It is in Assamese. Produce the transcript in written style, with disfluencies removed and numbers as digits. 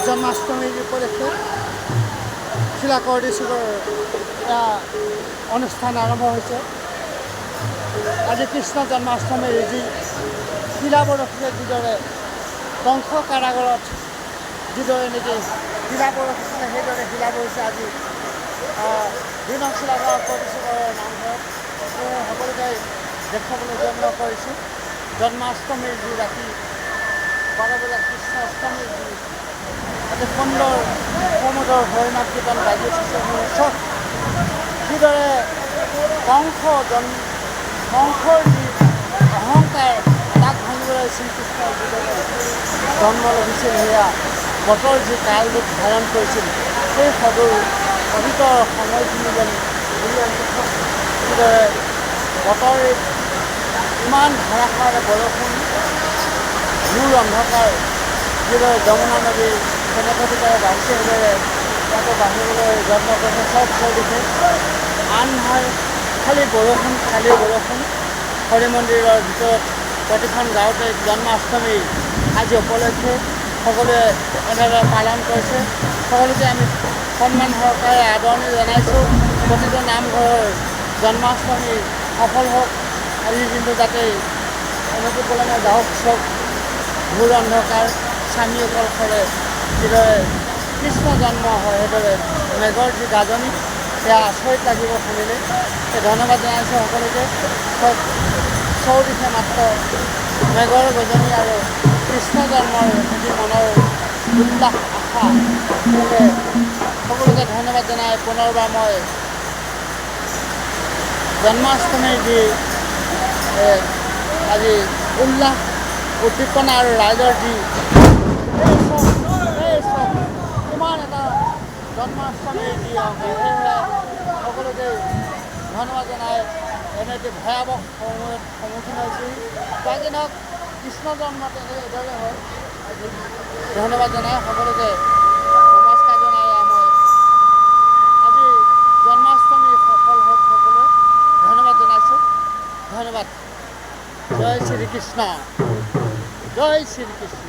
জন্মাষ্টমীৰ উপলক্ষে শিলাকৰদী চুকৰ অনুষ্ঠান আৰম্ভ হৈছে। আজি কৃষ্ণ জন্মাষ্টমীৰ যি শিলাবৰষীয়ে যিদৰে বংশ কাৰাগাৰত যিদৰে নেকি শিলা বৰষিছিলে সেইদৰে শিলা বহিছে আজি দিনৰ শিলাগাঁও কৰ্দীচুকৰ নামঘৰত সকলোকে দেখুৱাবলৈ যত্ন কৰিছোঁ। জন্মাষ্টমীৰ যি ৰাতি 12 বজাত কৃষ্ণ অষ্টমীৰ যি অতি সুন্দৰ সমুদৰ হৰিনাম কীৰ্তন বাজি উঠিছে মোৰ ওচৰত যিদৰে বংশৰ যি অহংকাৰ তাক ভাঙিবলৈ শ্ৰীকৃষ্ণৰ যিদৰে জন্ম লভিছিল সেয়া বতৰ যি কাল ৰূপ ধাৰণ কৰিছিল সেই সদূৰ অতীতৰ সময়খিনি যেন যিদৰে বতৰ ইমান ধাৰাসাৰে বৰষুণ ঘূৰ অন্ধকাৰ যিদৰে যমুনা নদী কেনেকৈ বাঢ়িছে সেইদৰে তাতে বাঢ়িবলৈ যত্ন কৰিছে চব দিশে আন নহয় খালী বৰষুণ হৰি মন্দিৰৰ ভিতৰত প্ৰতিখন গাঁৱতে জন্মাষ্টমী আজি উপলক্ষে সকলোৱে এনেদৰে পালন কৰিছে। সকলোকে আমি সন্মান সহকাৰে আদৰণি জনাইছোঁ। প্ৰতিটো নামঘৰৰ জন্মাষ্টমী সফল হওক। আজি কিন্তু যাতে এনেকৈ পলমে যাওক চব ঘূৰ অন্ধকাৰ স্বামী অকলশৰে যিদৰে কৃষ্ণ জন্ম হয় সেইদৰে মেঘৰ যি গাজনি সেয়া আচৰিত লাগিব শুনিলে। ধন্যবাদ জনাইছোঁ সকলোকে। চব চৌদিশে মাত্ৰ মেঘৰ গজনি আৰু কৃষ্ণ জন্মৰ যি মনৰ উল্লাস আশা সেয়ে সকলোকে ধন্যবাদ জনাই পুনৰবাৰ মই জন্মাষ্টমীৰ যি আজি উল্লাস উদ্দীপনা আৰু ৰাইজৰ যি ইমান এটা জন্মাষ্টমীৰ যি সেয়েহে সকলোকে ধন্যবাদ জনাই এনে এটি ভয়াৱহ সময়ত সন্মুখীন হৈছিল। বাকী নহওক কৃষ্ণ জন্ম এইদৰে হয়। ধন্যবাদ জনাই সকলোকে নমস্কাৰ জনাই মই আজি জন্মাষ্টমী সফল হওক সকলোৱে ধন্যবাদ জনাইছোঁ। ধন্যবাদ। জয় শ্ৰীকৃষ্ণ, জয় শ্ৰীকৃষ্ণ।